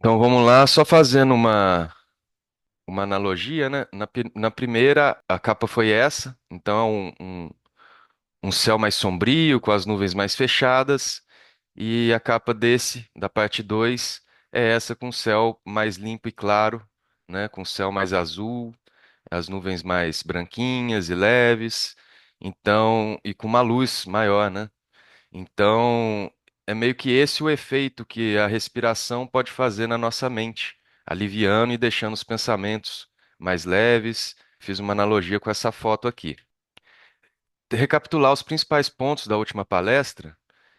Então vamos lá, só fazendo uma analogia, né? Na primeira, a capa foi essa, então um céu mais sombrio, com as nuvens mais fechadas, e a capa da parte 2, é essa com o céu mais limpo e claro, né? Com o céu mais azul, as nuvens mais branquinhas e leves, então, e com uma luz maior, né? Então, é meio que esse o efeito que a respiração pode fazer na nossa mente, aliviando e deixando os pensamentos mais leves. Fiz uma analogia com essa foto aqui. Recapitular os principais pontos da última palestra.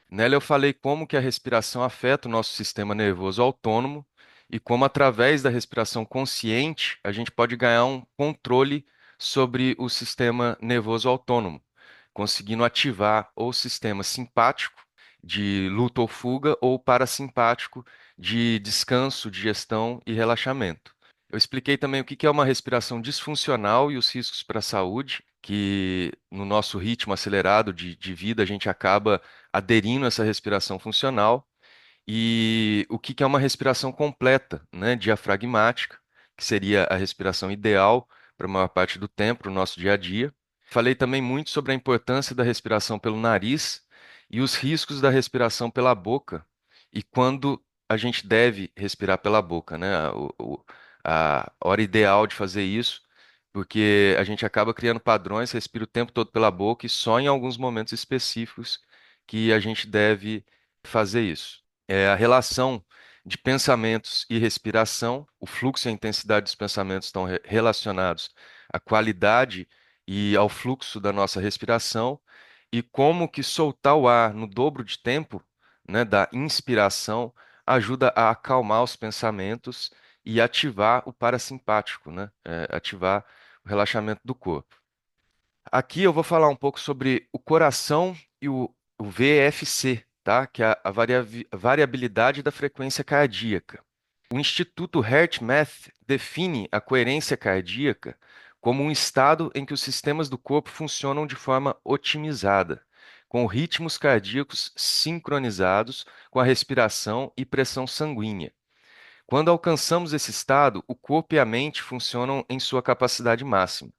Nela eu falei como que a respiração afeta o nosso sistema nervoso autônomo e como através da respiração consciente a gente pode ganhar um controle sobre o sistema nervoso autônomo, conseguindo ativar ou o sistema simpático de luta ou fuga ou parasimpático de descanso, digestão e relaxamento. Eu expliquei também o que é uma respiração disfuncional e os riscos para a saúde, que no nosso ritmo acelerado de vida a gente acaba aderindo a essa respiração funcional, e o que é uma respiração completa, né, diafragmática, que seria a respiração ideal para a maior parte do tempo, no nosso dia a dia. Falei também muito sobre a importância da respiração pelo nariz e os riscos da respiração pela boca e quando a gente deve respirar pela boca, né? A hora ideal de fazer isso, porque a gente acaba criando padrões, respira o tempo todo pela boca e só em alguns momentos específicos que a gente deve fazer isso. A relação de pensamentos e respiração, o fluxo e a intensidade dos pensamentos estão relacionados à qualidade e ao fluxo da nossa respiração, e como que soltar o ar no dobro de tempo, né, da inspiração ajuda a acalmar os pensamentos e ativar o parasimpático, né, ativar o relaxamento do corpo. Aqui eu vou falar um pouco sobre o coração e o VFC, tá? Que é a variabilidade da frequência cardíaca. O Instituto HeartMath define a coerência cardíaca como um estado em que os sistemas do corpo funcionam de forma otimizada, com ritmos cardíacos sincronizados com a respiração e pressão sanguínea. Quando alcançamos esse estado, o corpo e a mente funcionam em sua capacidade máxima.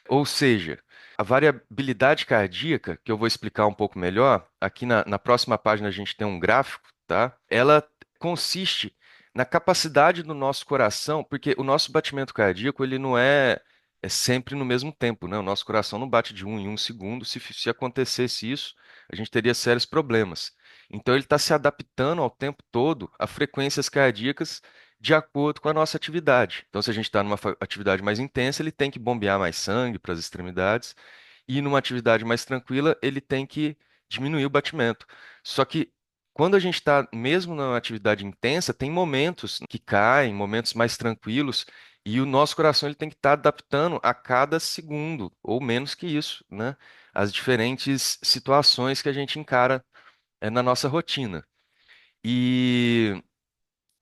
Ou seja, a variabilidade cardíaca, que eu vou explicar um pouco melhor, aqui na próxima página a gente tem um gráfico, tá? Ela consiste na capacidade do nosso coração, porque o nosso batimento cardíaco ele não é sempre no mesmo tempo, né? O nosso coração não bate de um em um segundo. Se acontecesse isso, a gente teria sérios problemas. Então ele está se adaptando ao tempo todo a frequências cardíacas de acordo com a nossa atividade. Então, se a gente está numa atividade mais intensa, ele tem que bombear mais sangue para as extremidades, e numa atividade mais tranquila, ele tem que diminuir o batimento. Só que quando a gente está mesmo numa atividade intensa, tem momentos que caem, momentos mais tranquilos, e o nosso coração ele tem que estar adaptando a cada segundo, ou menos que isso, né? As diferentes situações que a gente encara na nossa rotina. E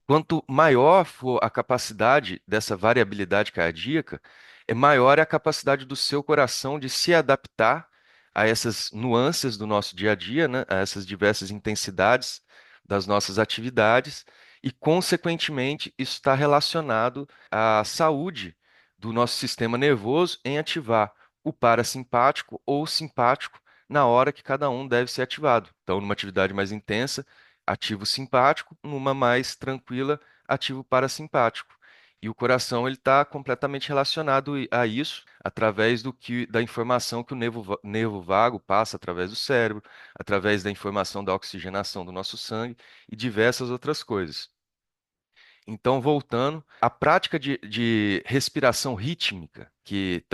quanto maior for a capacidade dessa variabilidade cardíaca, é maior é a capacidade do seu coração de se adaptar a essas nuances do nosso dia a dia, né? A essas diversas intensidades das nossas atividades, e, consequentemente, isso está relacionado à saúde do nosso sistema nervoso em ativar o parasimpático ou simpático na hora que cada um deve ser ativado. Então, numa atividade mais intensa, ativo simpático, numa mais tranquila, ativo parasimpático. E o coração ele está completamente relacionado a isso através da informação que o nervo vago passa através do cérebro, através da informação da oxigenação do nosso sangue e diversas outras coisas. Então, voltando, a prática de respiração rítmica, que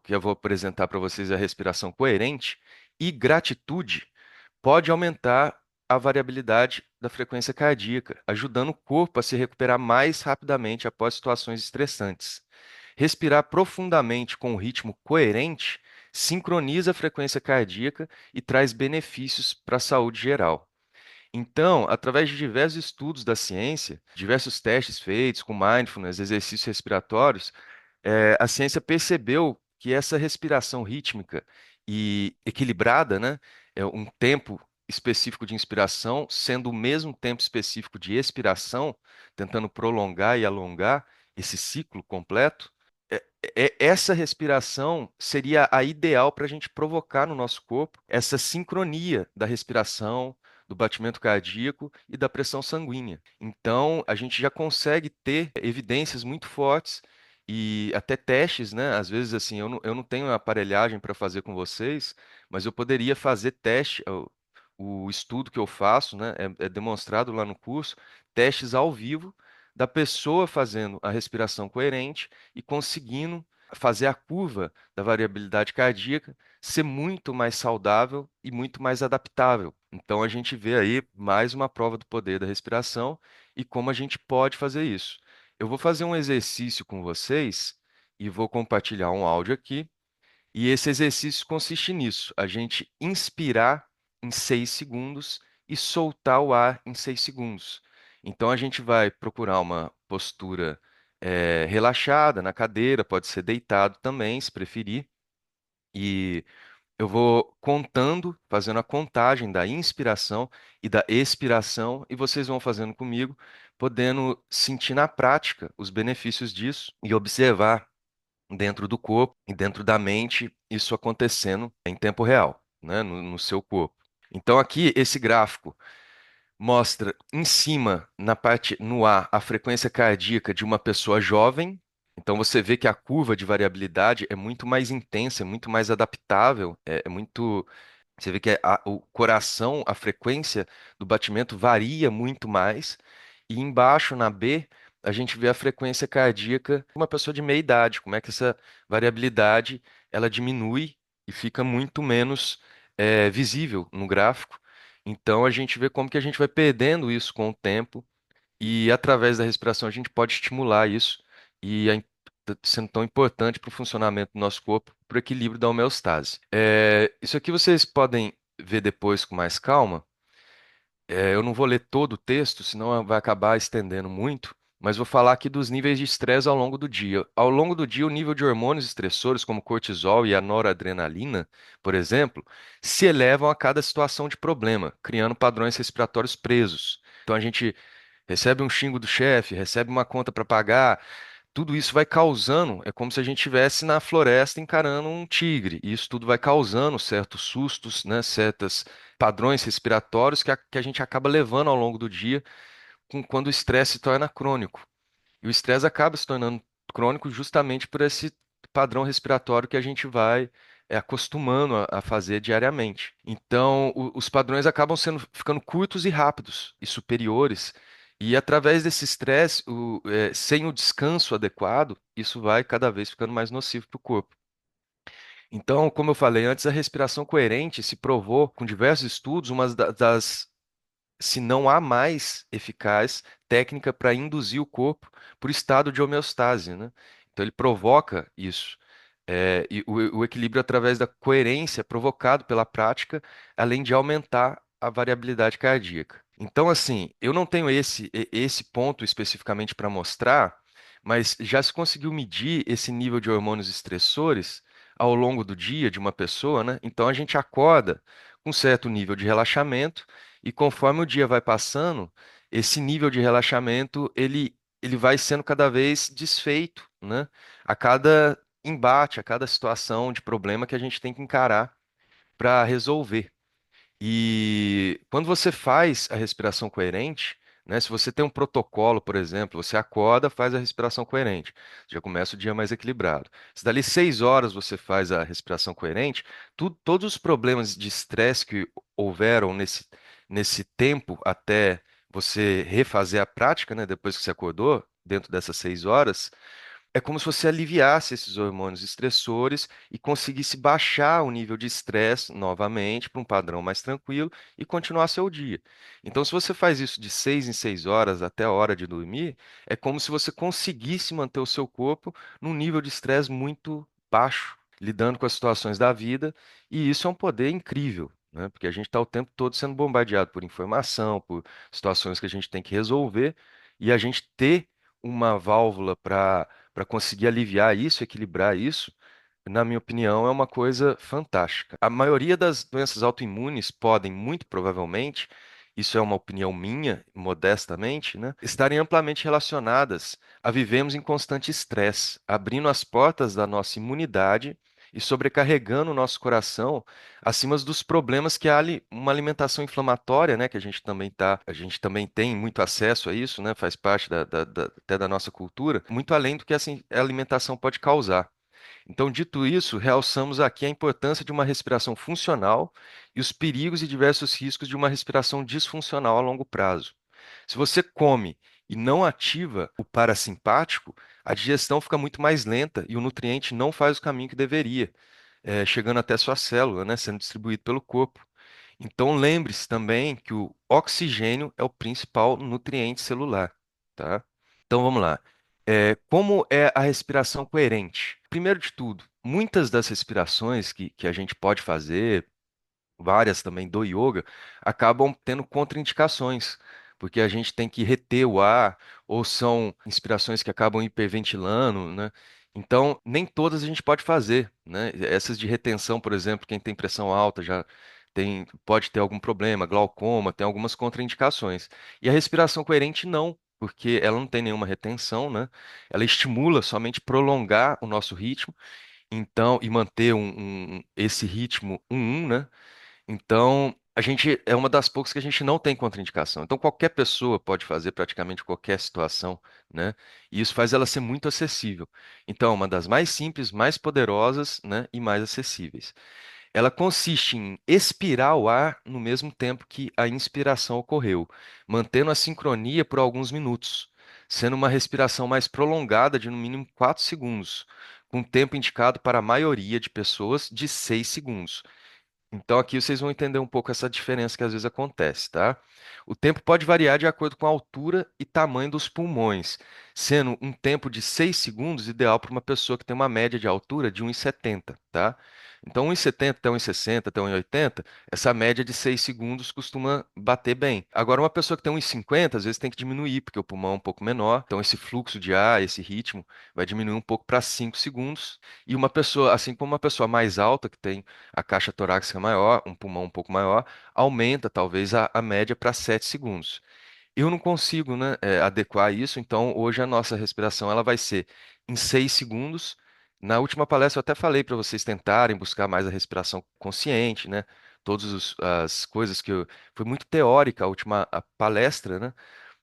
eu vou apresentar para vocês, é a respiração coerente, e gratitude, pode aumentar a variabilidade da frequência cardíaca, ajudando o corpo a se recuperar mais rapidamente após situações estressantes. Respirar profundamente com um ritmo coerente sincroniza a frequência cardíaca e traz benefícios para a saúde geral. Então, através de diversos estudos da ciência, diversos testes feitos com mindfulness, exercícios respiratórios, a ciência percebeu que essa respiração rítmica e equilibrada, né, um tempo específico de inspiração, sendo o mesmo tempo específico de expiração, tentando prolongar e alongar esse ciclo completo. Essa respiração seria a ideal para a gente provocar no nosso corpo essa sincronia da respiração, do batimento cardíaco e da pressão sanguínea. Então, a gente já consegue ter evidências muito fortes e até testes, né? Às vezes, assim, eu não tenho aparelhagem para fazer com vocês, mas eu poderia fazer teste. O estudo que eu faço, né, é demonstrado lá no curso, testes ao vivo da pessoa fazendo a respiração coerente e conseguindo fazer a curva da variabilidade cardíaca ser muito mais saudável e muito mais adaptável. Então a gente vê aí mais uma prova do poder da respiração e como a gente pode fazer isso. Eu vou fazer um exercício com vocês e vou compartilhar um áudio aqui. E esse exercício consiste nisso: a gente inspirar em 6 segundos e soltar o ar em 6 segundos. Então a gente vai procurar uma postura relaxada na cadeira, pode ser deitado também, se preferir. E eu vou contando, fazendo a contagem da inspiração e da expiração, e vocês vão fazendo comigo, podendo sentir na prática os benefícios disso e observar dentro do corpo e dentro da mente, isso acontecendo em tempo real, né, no seu corpo. Então aqui esse gráfico mostra em cima, na parte no ar, a frequência cardíaca de uma pessoa jovem. Então você vê que a curva de variabilidade é muito mais intensa, é muito mais adaptável, é muito. Você vê que o coração, a frequência do batimento varia muito mais. E embaixo, na B, a gente vê a frequência cardíaca de uma pessoa de meia idade, como é que essa variabilidade ela diminui e fica muito menos visível no gráfico. Então a gente vê como que a gente vai perdendo isso com o tempo e através da respiração a gente pode estimular isso e tá sendo tão importante para o funcionamento do nosso corpo, para o equilíbrio da homeostase. Isso aqui vocês podem ver depois com mais calma. Eu não vou ler todo o texto, senão vai acabar estendendo muito, mas vou falar aqui dos níveis de estresse ao longo do dia. Ao longo do dia, o nível de hormônios estressores, como cortisol e a noradrenalina, por exemplo, se elevam a cada situação de problema, criando padrões respiratórios presos. Então a gente recebe um xingo do chefe, recebe uma conta para pagar, tudo isso vai causando, é como se a gente estivesse na floresta encarando um tigre, e isso tudo vai causando certos sustos, né, certos padrões respiratórios que a gente acaba levando ao longo do dia, quando o estresse se torna crônico. E o estresse acaba se tornando crônico justamente por esse padrão respiratório que a gente vai acostumando a fazer diariamente. Então, os padrões acabam ficando curtos e rápidos e superiores. E através desse estresse, sem o descanso adequado, isso vai cada vez ficando mais nocivo para o corpo. Então, como eu falei antes, a respiração coerente se provou com diversos estudos uma das se não há mais eficaz técnica para induzir o corpo para o estado de homeostase, né? Então ele provoca isso. E o equilíbrio através da coerência provocado pela prática, além de aumentar a variabilidade cardíaca. Então, assim, eu não tenho esse ponto especificamente para mostrar, mas já se conseguiu medir esse nível de hormônios estressores ao longo do dia de uma pessoa, né? Então a gente acorda com certo nível de relaxamento e conforme o dia vai passando, esse nível de relaxamento ele vai sendo cada vez desfeito, né? A cada embate, a cada situação de problema que a gente tem que encarar para resolver. E quando você faz a respiração coerente, né, se você tem um protocolo, por exemplo, você acorda, faz a respiração coerente, já começa o dia mais equilibrado. Se dali 6 horas você faz a respiração coerente, todos os problemas de estresse que houveram nesse tempo até você refazer a prática, né, depois que você acordou, dentro dessas 6 horas, é como se você aliviasse esses hormônios estressores e conseguisse baixar o nível de estresse novamente para um padrão mais tranquilo e continuar seu dia. Então, se você faz isso de 6 em 6 horas até a hora de dormir, é como se você conseguisse manter o seu corpo num nível de estresse muito baixo, lidando com as situações da vida, e isso é um poder incrível. Né? Porque a gente está o tempo todo sendo bombardeado por informação, por situações que a gente tem que resolver, e a gente ter uma válvula para conseguir aliviar isso, equilibrar isso, na minha opinião, é uma coisa fantástica. A maioria das doenças autoimunes podem, muito provavelmente, isso é uma opinião minha, modestamente, né, estarem amplamente relacionadas a vivemos em constante estresse, abrindo as portas da nossa imunidade e sobrecarregando o nosso coração acima dos problemas que uma alimentação inflamatória, né, que a gente também tem muito acesso a isso, né, faz parte até da nossa cultura, muito além do que essa alimentação pode causar. Então, dito isso, realçamos aqui a importância de uma respiração funcional e os perigos e diversos riscos de uma respiração disfuncional a longo prazo. Se você come e não ativa o parasimpático, a digestão fica muito mais lenta e o nutriente não faz o caminho que deveria, chegando até sua célula, né, sendo distribuído pelo corpo. Então, lembre-se também que o oxigênio é o principal nutriente celular, tá? Então vamos lá. Como é a respiração coerente? Primeiro de tudo, muitas das respirações que a gente pode fazer, várias também do yoga, acabam tendo contraindicações, porque a gente tem que reter o ar, ou são inspirações que acabam hiperventilando, né? Então, nem todas a gente pode fazer, né? Essas de retenção, por exemplo, quem tem pressão alta já pode ter algum problema, glaucoma, tem algumas contraindicações. E a respiração coerente não, porque ela não tem nenhuma retenção, né? Ela estimula somente prolongar o nosso ritmo, então, e manter esse ritmo né? Então, a gente é uma das poucas que a gente não tem contraindicação. Então, qualquer pessoa pode fazer praticamente qualquer situação, né? E isso faz ela ser muito acessível. Então, é uma das mais simples, mais poderosas, né? E mais acessíveis. Ela consiste em expirar o ar no mesmo tempo que a inspiração ocorreu, mantendo a sincronia por alguns minutos, sendo uma respiração mais prolongada de no mínimo 4 segundos, com tempo indicado para a maioria de pessoas de 6 segundos. Então aqui vocês vão entender um pouco essa diferença que às vezes acontece, tá? O tempo pode variar de acordo com a altura e tamanho dos pulmões, sendo um tempo de 6 segundos ideal para uma pessoa que tem uma média de altura de 1,70, tá? Então 1,70 até 1,60 até 1,80, essa média de 6 segundos costuma bater bem. Agora uma pessoa que tem 1,50 às vezes tem que diminuir, porque o pulmão é um pouco menor, então esse fluxo de ar, esse ritmo vai diminuir um pouco para 5 segundos. E uma pessoa, assim como uma pessoa mais alta que tem a caixa torácica maior, um pulmão um pouco maior, aumenta talvez a média para 7 segundos. Eu não consigo, né, adequar isso, então hoje a nossa respiração ela vai ser em 6 segundos. Na última palestra eu até falei para vocês tentarem buscar mais a respiração consciente, né? As coisas foi muito teórica a última a palestra, né?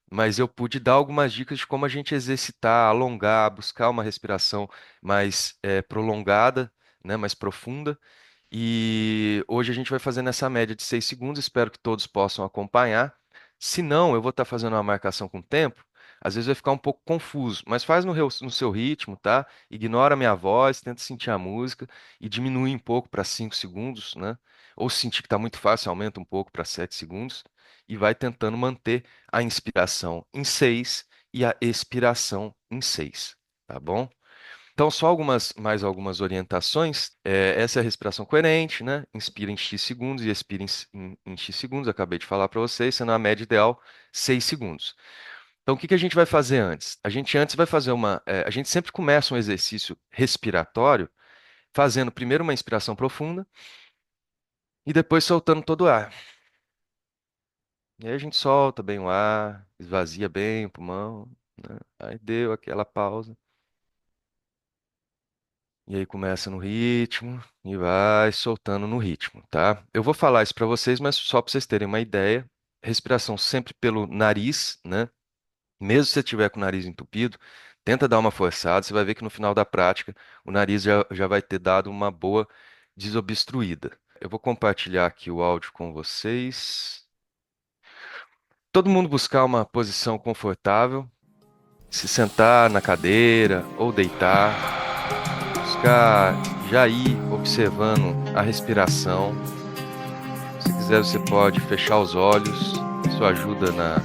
Mas eu pude dar algumas dicas de como a gente exercitar, alongar, buscar uma respiração mais prolongada, né, mais profunda. E hoje a gente vai fazer nessa média de 6 segundos, espero que todos possam acompanhar. Se não, eu vou estar fazendo uma marcação com tempo, às vezes vai ficar um pouco confuso, mas faz no seu ritmo, tá? Ignora a minha voz, tenta sentir a música e diminui um pouco para 5 segundos, né? Ou se sentir que está muito fácil, aumenta um pouco para 7 segundos e vai tentando manter a inspiração em 6 e a expiração em 6, tá bom? Então, só mais algumas orientações. Essa é a respiração coerente, né? Inspira em X segundos e expira em X segundos. Acabei de falar para vocês, sendo a média ideal 6 segundos. Então, o que que a gente vai fazer antes? A gente antes vai fazer a gente sempre começa um exercício respiratório fazendo primeiro uma inspiração profunda e depois soltando todo o ar. E aí a gente solta bem o ar, esvazia bem o pulmão, né? Aí deu aquela pausa. E aí começa no ritmo e vai soltando no ritmo, tá? Eu vou falar isso para vocês, mas só para vocês terem uma ideia. Respiração sempre pelo nariz, né? Mesmo se você tiver com o nariz entupido, tenta dar uma forçada, você vai ver que no final da prática o nariz já vai ter dado uma boa desobstruída. Eu vou compartilhar aqui o áudio com vocês. Todo mundo buscar uma posição confortável, se sentar na cadeira ou deitar. Buscar já ir observando a respiração. Se quiser, você pode fechar os olhos. Isso ajuda na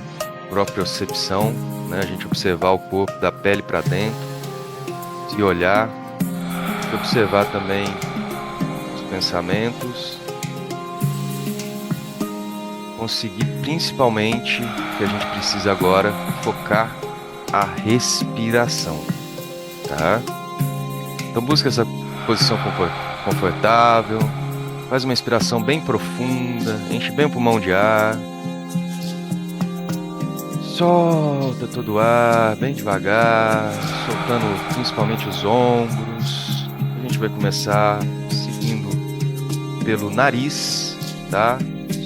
propriocepção, né? A gente observar o corpo da pele para dentro, se olhar, e observar também os pensamentos. Conseguir principalmente o que a gente precisa agora focar a respiração, tá? Então busca posição confortável. Faz uma inspiração bem profunda, enche bem o pulmão de ar. Solta todo o ar bem devagar, soltando principalmente os ombros. A gente vai começar seguindo pelo nariz, tá?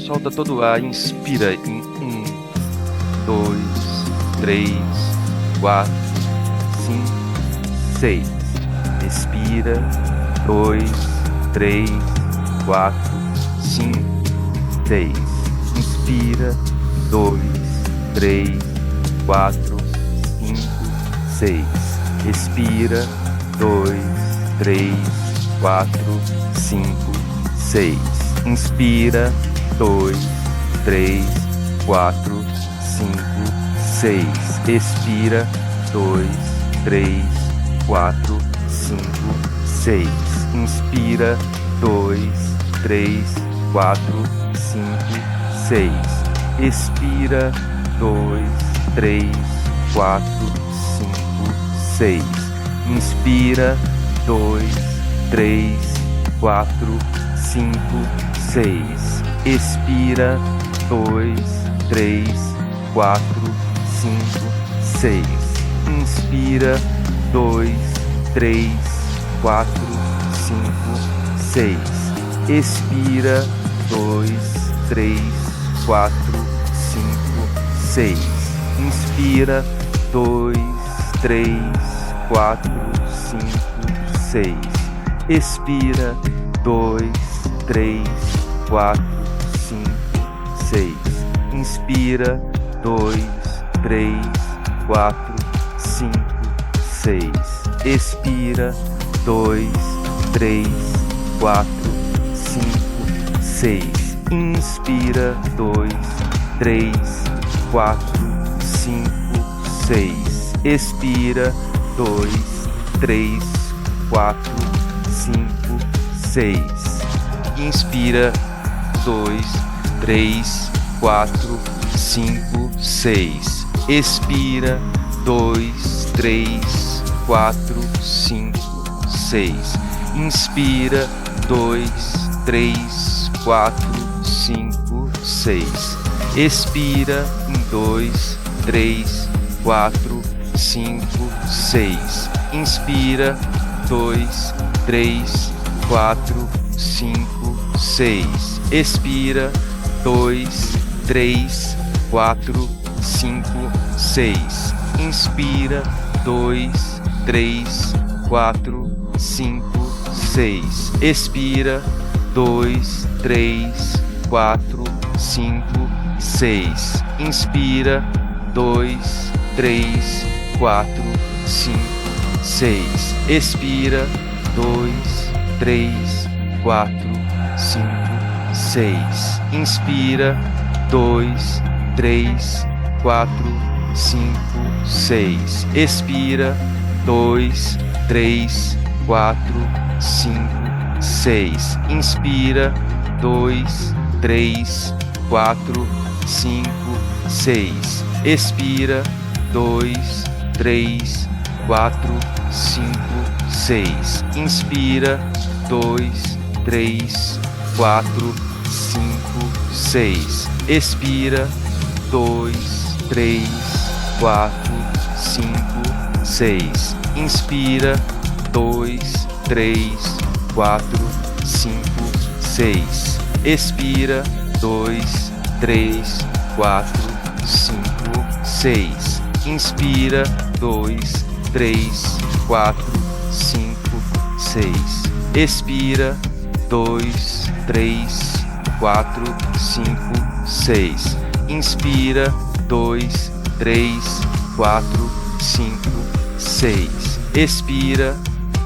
Solta todo o ar, inspira em 1, 2, 3, 4, 5, 6. Expira, 2, 3, 4, 5, 6. Inspira, 2, 3, 4, 5, 6. Expira, 2, 3, 4, 5, 6. Inspira, 2, 3, 4, 5, 6. Expira, 2, 3, 4, 5, 6. Inspira, 2, 3, 4, 5, 6. Expira, 2, 3, 4, 5, 6. Inspira, 2, 3, 4, 5, 6. Expira, 2, 3, 4, 5, 6. Inspira, 2, 3, 4, 5, 6. Expira, 2, 3, 4, 5, 6. Inspira, 2, 3, 4, 5, 6. Expira, 2, 3, 4, 5, 6. Inspira, 2, 3, 4, 5, 6. Expira, 2, 3, 4, 5, 6. Inspira, 2, 3, 4, 5, 6. Expira, 2, 3, 4, 5, 6. Inspira, 2, 3, 4, 5, 6. Expira, 2, 3, 4, 5, 6. Inspira, 2, 3, 4, 5, 6. Expira em 2, 3, 4, 5, 6. Inspira, 2, 3, 4, 5, 6. Expira, 2, 3, 4, 5, 6. Inspira, 2, 3, 4, 5, 6. Expira, 2, 3, 4, 5, 6. Inspira, 2, 3, 4, 5, 6. Expira, 2, 3, 4, 5, 6. Inspira, 2, 3, 4, 5, 6. Expira, 2, 3, 4, 5, 6. Inspira, 2, 3, 4, 5, 6. Expira, 2, 3, 4, 5, 6. Inspira, 2, 3, 4, 5, 6. Expira, 2, 3, 4, 5, 6. Inspira, 2, 3, 4, 5, 6. Expira, 2, 3, 4, 5, 6. Inspira, 2, 3, 4, 5, 6. Expira, 2, 3, 4, 5, 6. Inspira, 2, 3, 4, 5, 6. Expira,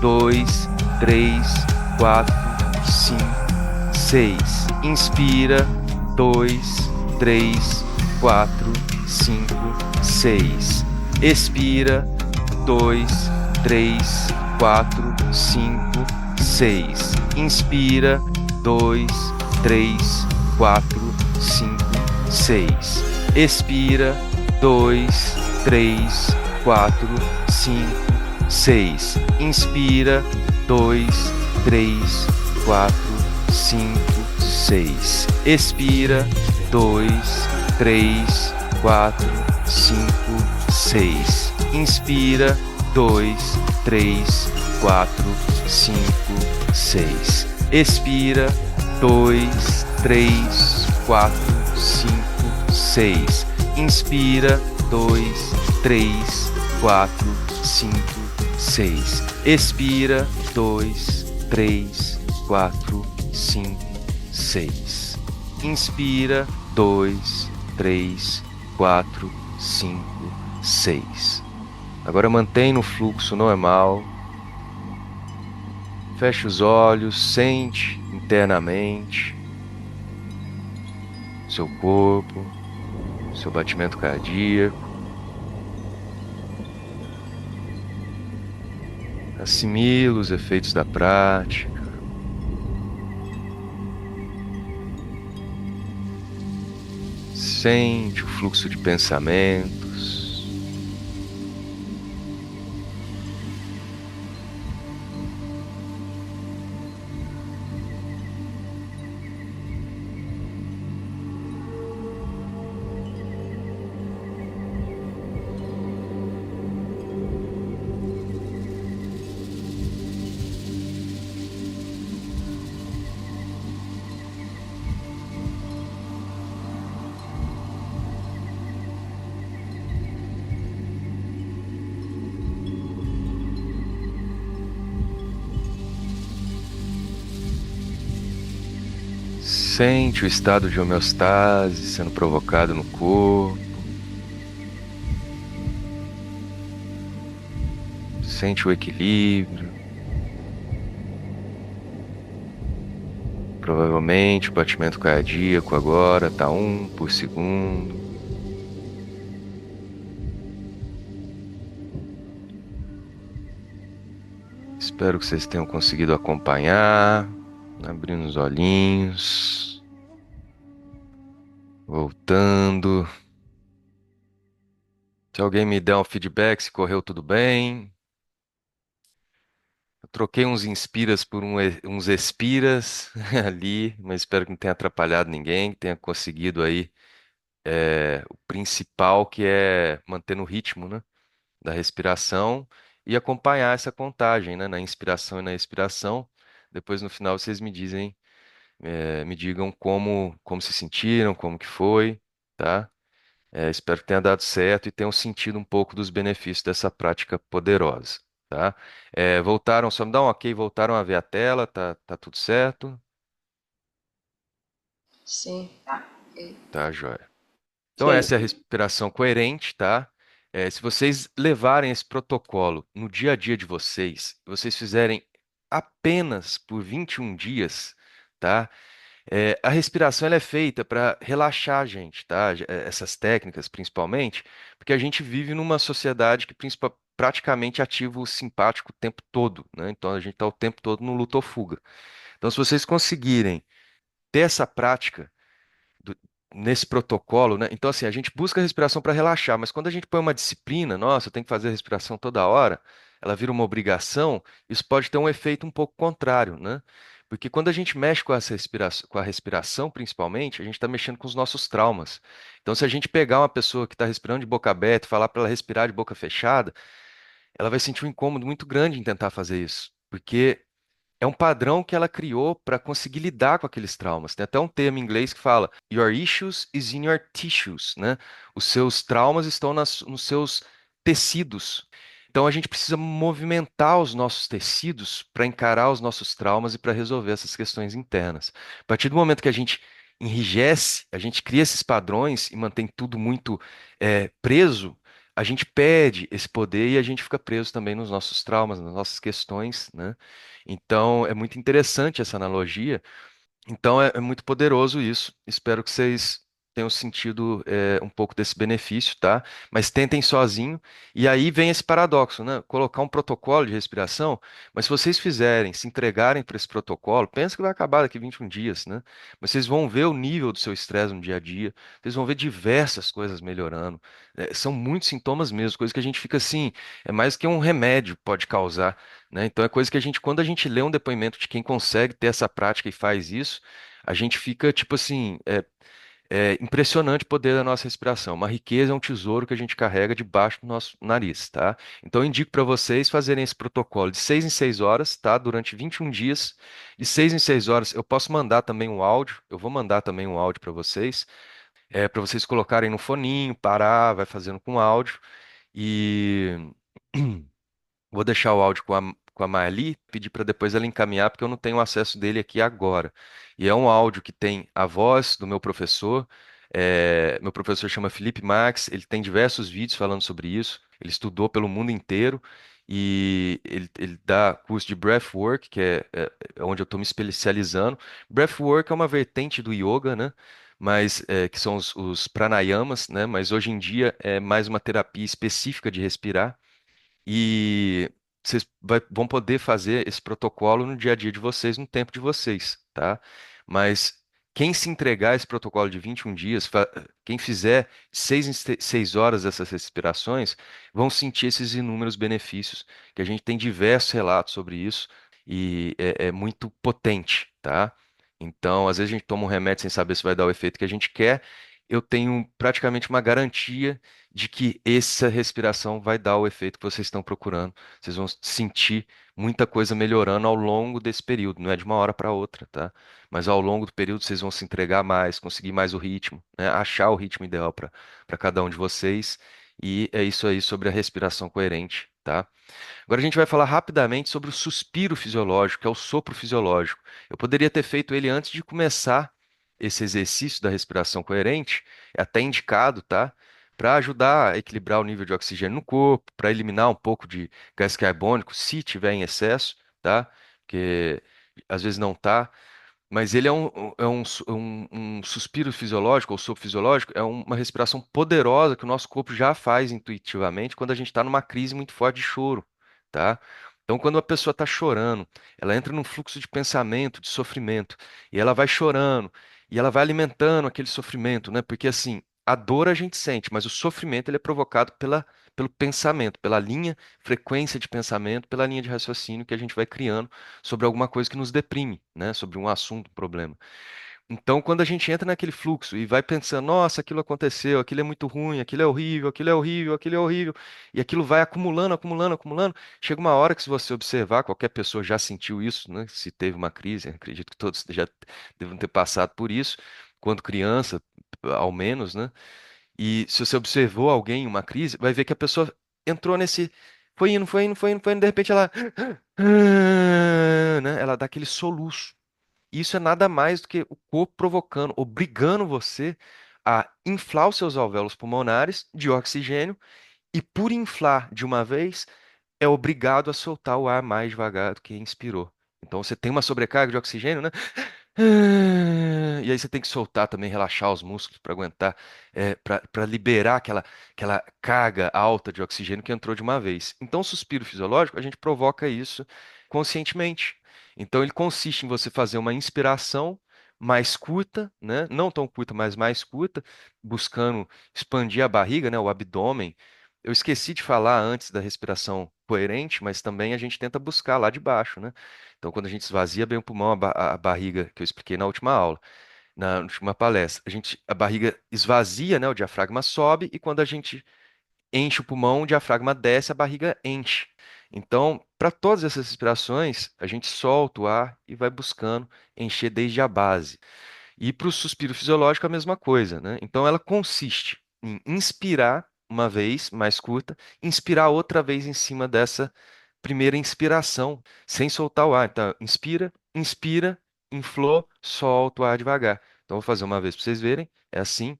2, 3, 4, 5, 6. Inspira, 2, 3, 4, 5, 6. Expira, 2, 3, 4, 5, 6. Inspira, 2, 3, 4, 5, 6. Expira, 2, 3, 4, 5, seis. Inspira, dois, três, quatro, cinco, seis. Expira, dois, três, quatro, cinco, seis. Inspira, dois, três, quatro, cinco, seis. Expira, dois, três, quatro, cinco, seis. Inspira, dois, três, quatro, cinco, seis. Expira, dois, três, quatro, cinco, seis. Inspira, dois, três, quatro, cinco, seis. Agora mantém no fluxo normal. Feche os olhos, sente internamente seu corpo, seu batimento cardíaco. Assimila os efeitos da prática. Sente o fluxo de pensamentos. Sente o estado de homeostase sendo provocado no corpo. Sente o equilíbrio. Provavelmente o batimento cardíaco agora está 1 por segundo. Espero que vocês tenham conseguido acompanhar, abrindo os olhinhos, voltando. Se alguém me der um feedback se correu tudo bem. Eu troquei uns inspiras por uns expiras ali, mas espero que não tenha atrapalhado ninguém, que tenha conseguido aí o principal, que é manter no ritmo, né, da respiração e acompanhar essa contagem, né, na inspiração e na expiração. Depois no final vocês me dizem, me digam como se sentiram, como que foi, tá? Espero que tenha dado certo e tenham sentido um pouco dos benefícios dessa prática poderosa, tá? Voltaram, só me dá um ok, voltaram a ver a tela, tá tudo certo? Sim. Tá, joia. Então Sim. essa é a respiração coerente, tá? Se vocês levarem esse protocolo no dia a dia de vocês, vocês fizerem apenas por 21 dias, tá? A respiração ela é feita para relaxar a gente, tá? Essas técnicas, principalmente, porque a gente vive numa sociedade que praticamente ativa o simpático o tempo todo, né? Então a gente está o tempo todo no luta ou fuga. Então, se vocês conseguirem ter essa prática do- nesse protocolo, né? Então, assim, a gente busca a respiração para relaxar, mas quando a gente põe uma disciplina, nossa, eu tenho que fazer a respiração toda hora, ela vira uma obrigação, isso pode ter um efeito um pouco contrário, né? Porque quando a gente mexe com essa respiração, com a respiração, principalmente, a gente está mexendo com os nossos traumas. Então, se a gente pegar uma pessoa que está respirando de boca aberta e falar para ela respirar de boca fechada, ela vai sentir um incômodo muito grande em tentar fazer isso. Porque é um padrão que ela criou para conseguir lidar com aqueles traumas. Tem até um termo em inglês que fala Your issues is in your tissues, né? Os seus traumas estão nos seus tecidos. Então a gente precisa movimentar os nossos tecidos para encarar os nossos traumas e para resolver essas questões internas. A partir do momento que a gente enrijece, a gente cria esses padrões e mantém tudo muito preso, a gente perde esse poder e a gente fica preso também nos nossos traumas, nas nossas questões, né? Então, é muito interessante essa analogia. Então, é muito poderoso isso. Espero que vocês tenham sentido um pouco desse benefício, tá? Mas tentem sozinho. E aí vem esse paradoxo, né? Colocar um protocolo de respiração, mas se vocês fizerem, se entregarem para esse protocolo, pensa que vai acabar daqui 21 dias, né? Mas vocês vão ver o nível do seu estresse no dia a dia, vocês vão ver diversas coisas melhorando. São muitos sintomas mesmo, coisas que a gente fica assim, é mais que um remédio pode causar, né? Então é coisa que a gente, quando a gente lê um depoimento de quem consegue ter essa prática e faz isso, a gente fica tipo assim, é impressionante o poder da nossa respiração. Uma riqueza é um tesouro que a gente carrega debaixo do nosso nariz, tá? Então eu indico para vocês fazerem esse protocolo de 6 em 6 horas, tá? Durante 21 dias. De 6 em 6 horas, eu posso mandar também um áudio. Eu vou mandar também um áudio para vocês colocarem no foninho, parar, vai fazendo com áudio. E vou deixar o áudio com a Marli, pedir para depois ela encaminhar, porque eu não tenho acesso dele aqui agora. E é um áudio que tem a voz do meu professor. Meu professor chama Felipe Max, ele tem diversos vídeos falando sobre isso. Ele estudou pelo mundo inteiro e ele dá curso de breathwork, que é onde eu estou me especializando. Breathwork é uma vertente do yoga, né? Mas que são os pranayamas, né? Mas hoje em dia é mais uma terapia específica de respirar. E vocês vão poder fazer esse protocolo no dia a dia de vocês, no tempo de vocês, tá? Mas quem se entregar a esse protocolo de 21 dias, quem fizer 6 horas dessas respirações, vão sentir esses inúmeros benefícios, que a gente tem diversos relatos sobre isso, e é muito potente, tá? Então, às vezes a gente toma um remédio sem saber se vai dar o efeito que a gente quer. Eu tenho praticamente uma garantia de que essa respiração vai dar o efeito que vocês estão procurando. Vocês vão sentir muita coisa melhorando ao longo desse período, não é de uma hora para outra, tá? Mas ao longo do período vocês vão se entregar mais, conseguir mais o ritmo, né? Achar o ritmo ideal para cada um de vocês. E é isso aí sobre a respiração coerente, tá? Agora a gente vai falar rapidamente sobre o suspiro fisiológico, que é o sopro fisiológico. Eu poderia ter feito ele antes de começar esse exercício da respiração coerente, é até indicado, tá? Para ajudar a equilibrar o nível de oxigênio no corpo, para eliminar um pouco de gás carbônico, se tiver em excesso, tá? Porque às vezes não tá. Mas ele é um suspiro fisiológico ou sopro fisiológico, é uma respiração poderosa que o nosso corpo já faz intuitivamente quando a gente está numa crise muito forte de choro, tá? Então, quando a pessoa está chorando, ela entra num fluxo de pensamento, de sofrimento, e ela vai chorando, e ela vai alimentando aquele sofrimento, né? Porque assim, a dor a gente sente, mas o sofrimento ele é provocado pelo pensamento, pela linha, frequência de pensamento, pela linha de raciocínio que a gente vai criando sobre alguma coisa que nos deprime, né? Sobre um assunto, um problema. Então, quando a gente entra naquele fluxo e vai pensando, nossa, aquilo aconteceu, aquilo é muito ruim, aquilo é horrível, aquilo é horrível, aquilo é horrível, e aquilo vai acumulando, acumulando, acumulando, chega uma hora que se você observar, qualquer pessoa já sentiu isso, né? Se teve uma crise, acredito que todos já devem ter passado por isso, quando criança, ao menos, né? E se você observou alguém em uma crise, vai ver que a pessoa entrou nesse. Foi indo, foi indo, foi indo, foi indo, de repente ela. Né? Ela dá aquele soluço. Isso é nada mais do que o corpo provocando, obrigando você a inflar os seus alvéolos pulmonares de oxigênio e, por inflar de uma vez, é obrigado a soltar o ar mais devagar do que inspirou. Então você tem uma sobrecarga de oxigênio, né? E aí você tem que soltar também, relaxar os músculos para aguentar, para liberar aquela carga alta de oxigênio que entrou de uma vez. Então, o suspiro fisiológico, a gente provoca isso conscientemente. Então, ele consiste em você fazer uma inspiração mais curta, né? Não tão curta, mas mais curta, buscando expandir a barriga, né? O abdômen. Eu esqueci de falar antes da respiração coerente, mas também a gente tenta buscar lá de baixo, né? Então, quando a gente esvazia bem o pulmão, a barriga, que eu expliquei na última aula, na última palestra, a barriga esvazia, né? O diafragma sobe, e quando a gente enche o pulmão, o diafragma desce, a barriga enche. Então, para todas essas respirações, a gente solta o ar e vai buscando encher desde a base. E para o suspiro fisiológico, a mesma coisa, né? Então, ela consiste em inspirar uma vez, mais curta, inspirar outra vez em cima dessa primeira inspiração, sem soltar o ar. Então, inspira, inspira, inflou, solta o ar devagar. Então, vou fazer uma vez para vocês verem. É assim.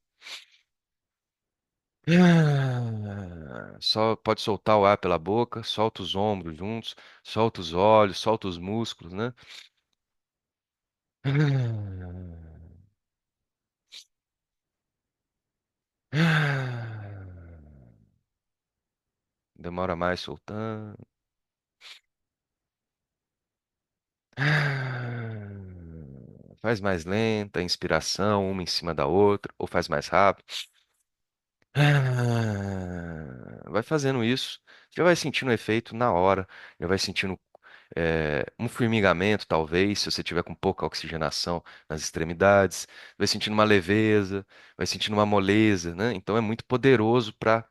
Só pode soltar o ar pela boca, solta os ombros juntos, solta os olhos, solta os músculos, né? Demora mais soltando. Faz mais lenta, a inspiração, uma em cima da outra, ou faz mais rápido. Vai fazendo isso, já vai sentindo o efeito na hora, já vai sentindo um formigamento, talvez, se você tiver com pouca oxigenação nas extremidades, vai sentindo uma leveza, vai sentindo uma moleza, né? Então é muito poderoso para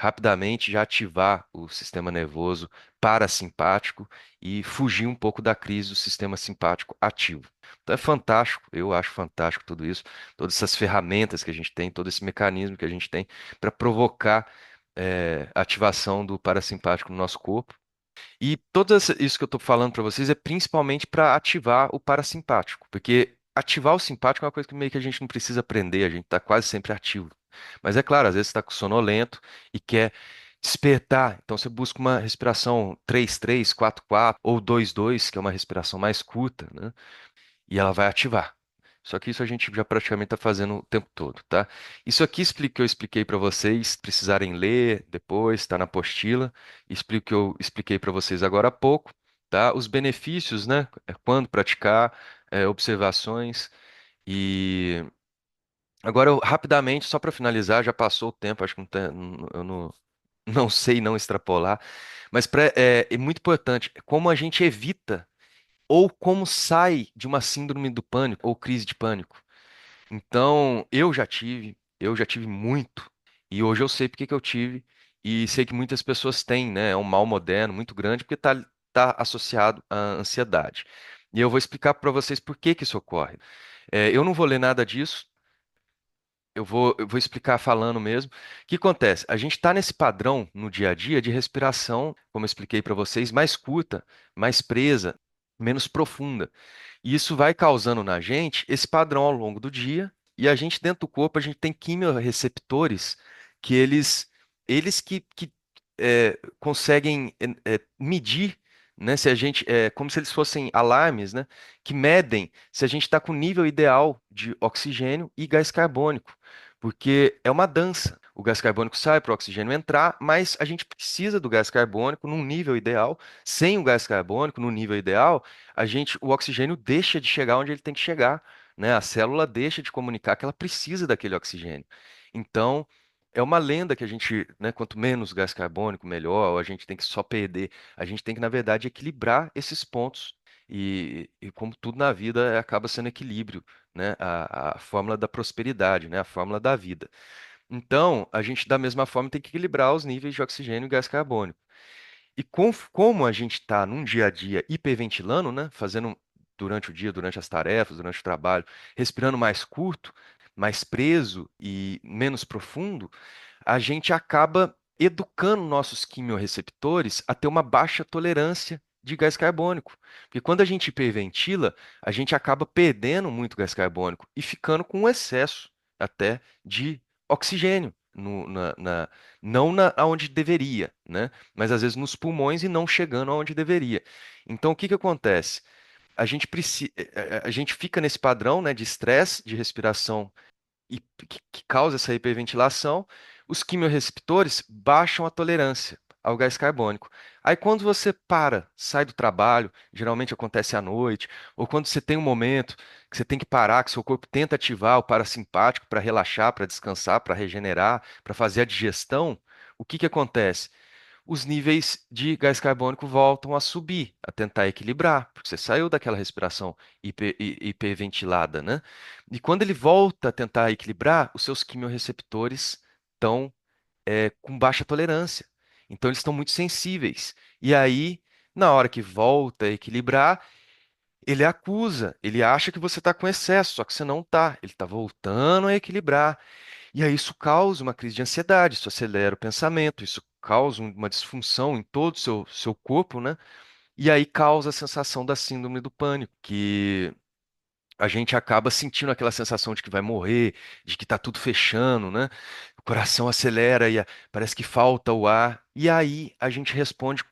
rapidamente já ativar o sistema nervoso parasimpático e fugir um pouco da crise do sistema simpático ativo. Então é fantástico, eu acho fantástico tudo isso, todas essas ferramentas que a gente tem, todo esse mecanismo que a gente tem para provocar a ativação do parasimpático no nosso corpo. E tudo isso que eu estou falando para vocês é principalmente para ativar o parasimpático, porque ativar o simpático é uma coisa que meio que a gente não precisa aprender, a gente está quase sempre ativo. Mas é claro, às vezes você está sonolento e quer despertar, então você busca uma respiração 3-3, 4-4 ou 2-2, que é uma respiração mais curta, né? E ela vai ativar. Só que isso a gente já praticamente está fazendo o tempo todo, tá? Isso aqui que eu expliquei para vocês, se precisarem ler depois, está na apostila. Explico o que eu expliquei para vocês agora há pouco, tá? Os benefícios, né? Quando praticar, observações e agora rapidamente, só para finalizar, já passou o tempo, acho que eu não sei não extrapolar, mas é muito importante como a gente evita ou como sai de uma síndrome do pânico ou crise de pânico. Então, eu já tive muito, e hoje eu sei porque que eu tive, e sei que muitas pessoas têm, né? É um mal moderno muito grande, porque tá associado à ansiedade. E eu vou explicar para vocês por que que isso ocorre. Eu não vou ler nada disso, eu vou explicar falando mesmo. O que acontece? A gente está nesse padrão no dia a dia de respiração, como eu expliquei para vocês, mais curta, mais presa, menos profunda. E isso vai causando na gente esse padrão ao longo do dia. E a gente, dentro do corpo, a gente tem quimiorreceptores que eles conseguem medir, né, se a gente, como se eles fossem alarmes, né, que medem se a gente está com o nível ideal de oxigênio e gás carbônico, porque é uma dança. O gás carbônico sai para o oxigênio entrar, mas a gente precisa do gás carbônico num nível ideal. Sem o gás carbônico no nível ideal, o oxigênio deixa de chegar onde ele tem que chegar, né? A célula deixa de comunicar que ela precisa daquele oxigênio. Então, é uma lenda que a gente, né, quanto menos gás carbônico, melhor, ou a gente tem que só perder. A gente tem que, na verdade, equilibrar esses pontos. E como tudo na vida, acaba sendo equilíbrio, né? A fórmula da prosperidade, né? A fórmula da vida. Então, a gente, da mesma forma, tem que equilibrar os níveis de oxigênio e gás carbônico. E como a gente está num dia a dia hiperventilando, né? Fazendo durante o dia, durante as tarefas, durante o trabalho, respirando mais curto, mais preso e menos profundo, a gente acaba educando nossos quimiorreceptores a ter uma baixa tolerância de gás carbônico. Porque quando a gente hiperventila, a gente acaba perdendo muito gás carbônico e ficando com um excesso até de oxigênio. Não aonde deveria, né? Mas às vezes nos pulmões e não chegando aonde deveria. Então, o que que acontece? A gente fica nesse padrão, né, de estresse, de respiração e que causa essa hiperventilação, os quimiorreceptores baixam a tolerância ao gás carbônico. Aí quando você para, sai do trabalho, geralmente acontece à noite, ou quando você tem um momento que você tem que parar, que seu corpo tenta ativar o parasimpático para relaxar, para descansar, para regenerar, para fazer a digestão, o que que acontece? Os níveis de gás carbônico voltam a subir, a tentar equilibrar, porque você saiu daquela respiração hiperventilada, né? E quando ele volta a tentar equilibrar, os seus quimiorreceptores estão com baixa tolerância. Então eles estão muito sensíveis. E aí, na hora que volta a equilibrar, ele acusa, ele acha que você está com excesso, só que você não está. Ele está voltando a equilibrar. E aí isso causa uma crise de ansiedade, isso acelera o pensamento, isso causa uma disfunção em todo o seu corpo, né? E aí causa a sensação da síndrome do pânico, que a gente acaba sentindo aquela sensação de que vai morrer, de que está tudo fechando, né? O coração acelera e parece que falta o ar. E aí a gente responde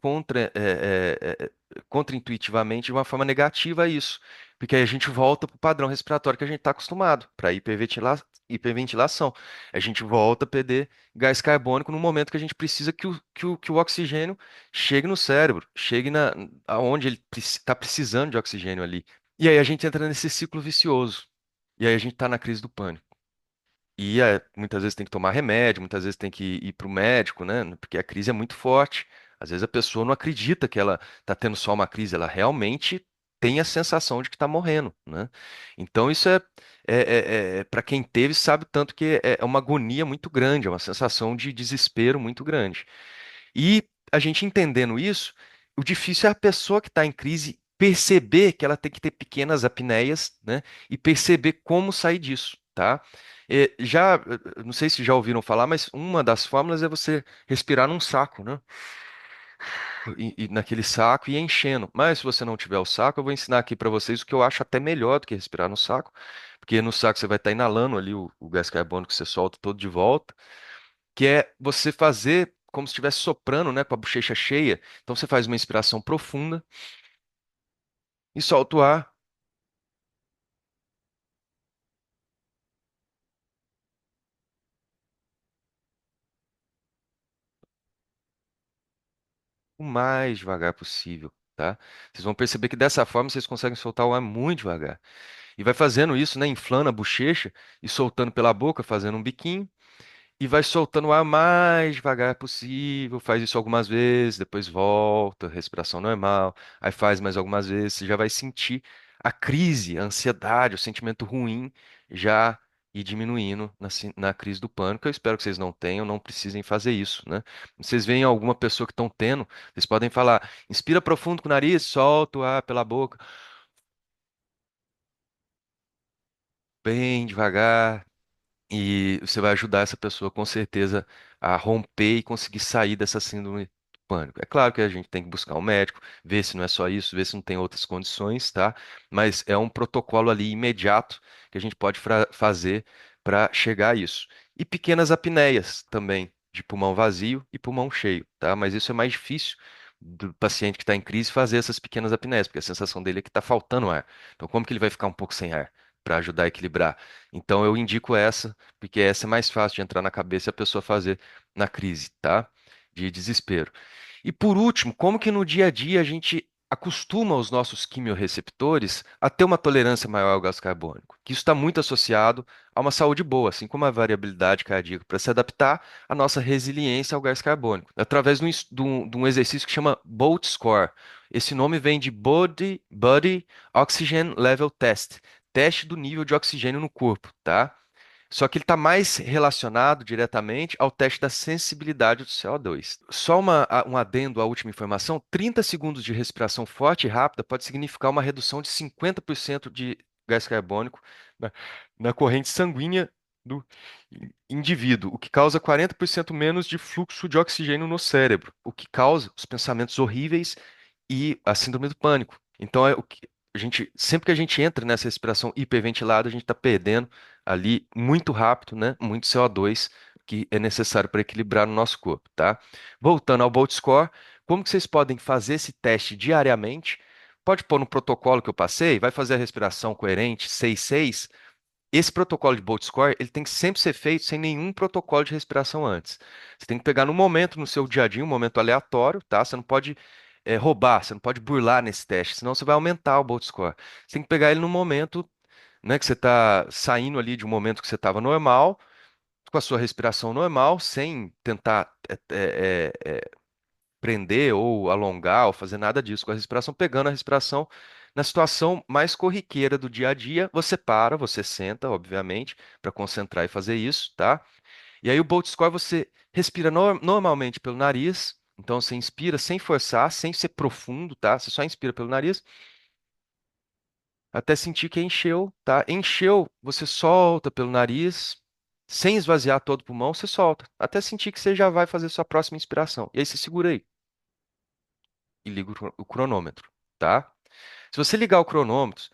contra-intuitivamente de uma forma negativa a isso. Porque aí a gente volta para o padrão respiratório que a gente está acostumado, para hiperventilação. A gente volta a perder gás carbônico no momento que a gente precisa que o oxigênio chegue no cérebro, chegue aonde ele está precisando de oxigênio ali. E aí a gente entra nesse ciclo vicioso. E aí a gente está na crise do pânico. E muitas vezes tem que tomar remédio, muitas vezes tem que ir para o médico, né? Porque a crise é muito forte. Às vezes a pessoa não acredita que ela está tendo só uma crise, ela realmente tem a sensação de que está morrendo, né? Então isso para quem teve sabe o tanto que é uma agonia muito grande, é uma sensação de desespero muito grande. E a gente entendendo isso, o difícil é a pessoa que está em crise perceber que ela tem que ter pequenas apneias, né? E perceber como sair disso, tá? Não sei se já ouviram falar, mas uma das fórmulas é você respirar num saco, né? E naquele saco e ir enchendo. Mas se você não tiver o saco, eu vou ensinar aqui para vocês o que eu acho até melhor do que respirar no saco, porque no saco você vai estar inalando ali o gás carbônico que você solta todo de volta, que é você fazer como se estivesse soprando, né, com a bochecha cheia. Então você faz uma inspiração profunda e solta o ar o mais devagar possível, tá? Vocês vão perceber que dessa forma vocês conseguem soltar o ar muito devagar. E vai fazendo isso, né, inflando a bochecha e soltando pela boca, fazendo um biquinho. E vai soltando o ar mais devagar possível. Faz isso algumas vezes, depois volta, respiração normal. Aí faz mais algumas vezes. Você já vai sentir a crise, a ansiedade, o sentimento ruim já ir diminuindo na crise do pânico. Eu espero que vocês não tenham, não precisem fazer isso, né? Vocês veem alguma pessoa que estão tendo, vocês podem falar: inspira profundo com o nariz, solta o ar pela boca, bem devagar. E você vai ajudar essa pessoa com certeza a romper e conseguir sair dessa síndrome do pânico. É claro que a gente tem que buscar um médico, ver se não é só isso, ver se não tem outras condições, tá? Mas é um protocolo ali imediato que a gente pode fazer para chegar a isso. E pequenas apneias também, de pulmão vazio e pulmão cheio, tá? Mas isso é mais difícil do paciente que está em crise fazer essas pequenas apneias, porque a sensação dele é que está faltando ar. Então, como que ele vai ficar um pouco sem ar para ajudar a equilibrar? Então, eu indico essa porque essa é mais fácil de entrar na cabeça e a pessoa fazer na crise, tá? De desespero. E por último, como que no dia a dia a gente acostuma os nossos quimiorreceptores a ter uma tolerância maior ao gás carbônico? Que isso está muito associado a uma saúde boa, assim como a variabilidade cardíaca, para se adaptar à nossa resiliência ao gás carbônico, através de um exercício que chama BOLT Score. Esse nome vem de Body Oxygen Level Test, teste do nível de oxigênio no corpo, tá? Só que ele está mais relacionado diretamente ao teste da sensibilidade do CO2. Só um adendo à última informação: 30 segundos de respiração forte e rápida pode significar uma redução de 50% de gás carbônico na, na corrente sanguínea do indivíduo, o que causa 40% menos de fluxo de oxigênio no cérebro, o que causa os pensamentos horríveis e a síndrome do pânico. Então, sempre que a gente entra nessa respiração hiperventilada, a gente está perdendo ali muito rápido, né? Muito CO2 que é necessário para equilibrar no nosso corpo, tá? Voltando ao Bolt Score, como que vocês podem fazer esse teste diariamente? Pode pôr no protocolo que eu passei, vai fazer a respiração coerente 6-6. Esse protocolo de Bolt Score, ele tem que sempre ser feito sem nenhum protocolo de respiração antes. Você tem que pegar no momento, no seu dia a dia, um momento aleatório, tá? Você não pode roubar, você não pode burlar nesse teste, senão você vai aumentar o Bolt Score. Você tem que pegar ele no momento, né, que você está saindo ali de um momento que você estava normal, com a sua respiração normal, sem tentar prender ou alongar ou fazer nada disso com a respiração, pegando a respiração na situação mais corriqueira do dia a dia, você para, você senta, obviamente, para concentrar e fazer isso, tá? E aí o Bolt Score você respira normalmente pelo nariz, então você inspira sem forçar, sem ser profundo, tá? Você só inspira pelo nariz até sentir que encheu, tá? Encheu, você solta pelo nariz, sem esvaziar todo o pulmão, você solta, até sentir que você já vai fazer sua próxima inspiração. E aí você segura aí e liga o cronômetro, tá? Se você ligar o cronômetro,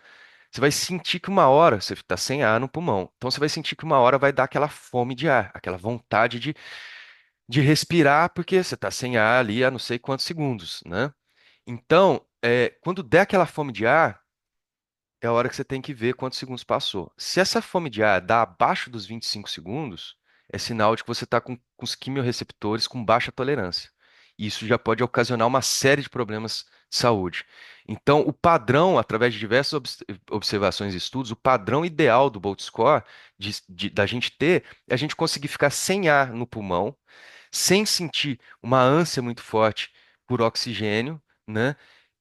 você vai sentir que uma hora você está sem ar no pulmão. Então você vai sentir que uma hora vai dar aquela fome de ar, aquela vontade de respirar, porque você está sem ar ali há não sei quantos segundos, né? Então, quando der aquela fome de ar, é a hora que você tem que ver quantos segundos passou. Se essa fome de ar dá abaixo dos 25 segundos, é sinal de que você está com os quimiorreceptores com baixa tolerância. Isso já pode ocasionar uma série de problemas de saúde. Então, o padrão, através de diversas observações e estudos, o padrão ideal do Bolt Score da gente ter é a gente conseguir ficar sem ar no pulmão, sem sentir uma ânsia muito forte por oxigênio, né?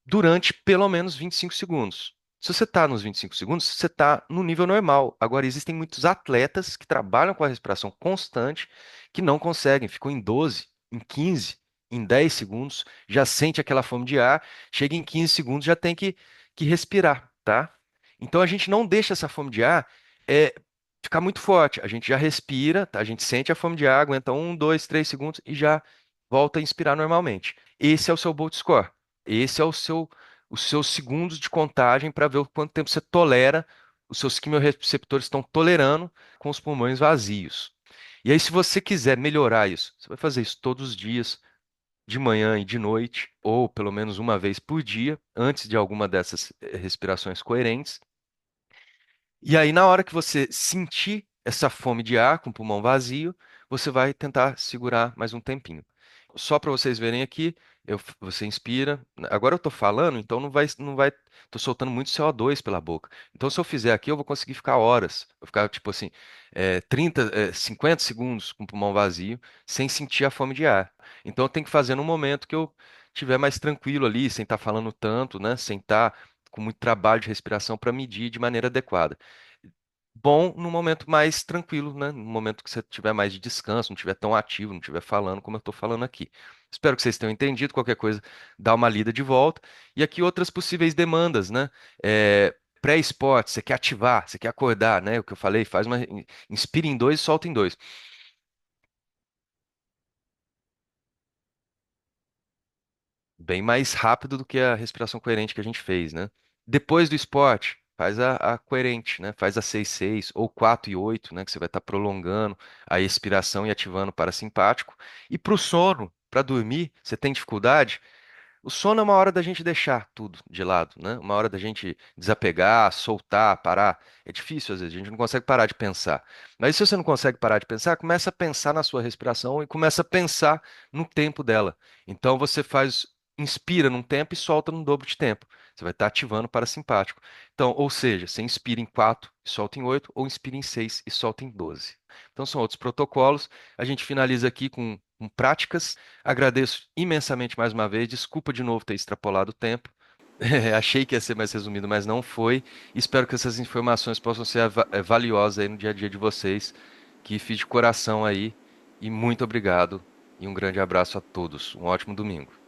Durante pelo menos 25 segundos. Se você está nos 25 segundos, você está no nível normal. Agora, existem muitos atletas que trabalham com a respiração constante que não conseguem, ficam em 12, em 15, em 10 segundos, já sente aquela fome de ar, chega em 15 segundos, já tem que respirar, tá? Então, a gente não deixa essa fome de ar é, ficar muito forte. A gente já respira, tá? A gente sente a fome de ar, aguenta 1, 2, 3 segundos e já volta a inspirar normalmente. Esse é o seu Bolt Score. Esse é os seus segundos de contagem para ver o quanto tempo você tolera, os seus quimiorreceptores estão tolerando com os pulmões vazios. E aí, se você quiser melhorar isso, você vai fazer isso todos os dias, de manhã e de noite, ou pelo menos uma vez por dia, antes de alguma dessas respirações coerentes. E aí, na hora que você sentir essa fome de ar com o pulmão vazio, você vai tentar segurar mais um tempinho. Só para vocês verem aqui, você inspira. Agora eu estou falando, então não vai, tô soltando muito CO2 pela boca. Então, se eu fizer aqui, eu vou conseguir ficar horas. Vou ficar tipo assim, 30, 50 segundos com o pulmão vazio, sem sentir a fome de ar. Então, eu tenho que fazer no momento que eu estiver mais tranquilo ali, sem estar falando tanto, né? Sem estar com muito trabalho de respiração para medir de maneira adequada. Bom no momento mais tranquilo, né? No momento que você tiver mais de descanso, não estiver tão ativo, não estiver falando como eu estou falando aqui. Espero que vocês tenham entendido. Qualquer coisa, dá uma lida de volta. E aqui outras possíveis demandas, né? Pré-esporte, você quer ativar, você quer acordar, né? O que eu falei, inspira em dois e solta em dois. Bem mais rápido do que a respiração coerente que a gente fez, né? Depois do esporte, faz a coerente, né? Faz a 6-6 ou 4 e 8, né? Que você vai estar prolongando a expiração e ativando o parasimpático. E para o sono, para dormir, você tem dificuldade? O sono é uma hora da gente deixar tudo de lado, né? Uma hora da gente desapegar, soltar, parar. É difícil às vezes, a gente não consegue parar de pensar. Mas se você não consegue parar de pensar, começa a pensar na sua respiração e começa a pensar no tempo dela. Então você inspira num tempo e solta num dobro de tempo. Você vai estar ativando o parasimpático. Então, ou seja, você inspira em 4 e solta em 8, ou inspira em 6 e solta em 12. Então são outros protocolos. A gente finaliza aqui com práticas. Agradeço imensamente mais uma vez. Desculpa de novo ter extrapolado o tempo. Achei que ia ser mais resumido, mas não foi. Espero que essas informações possam ser valiosas aí no dia a dia de vocês. Que fiz de coração aí. E muito obrigado. E um grande abraço a todos. Um ótimo domingo.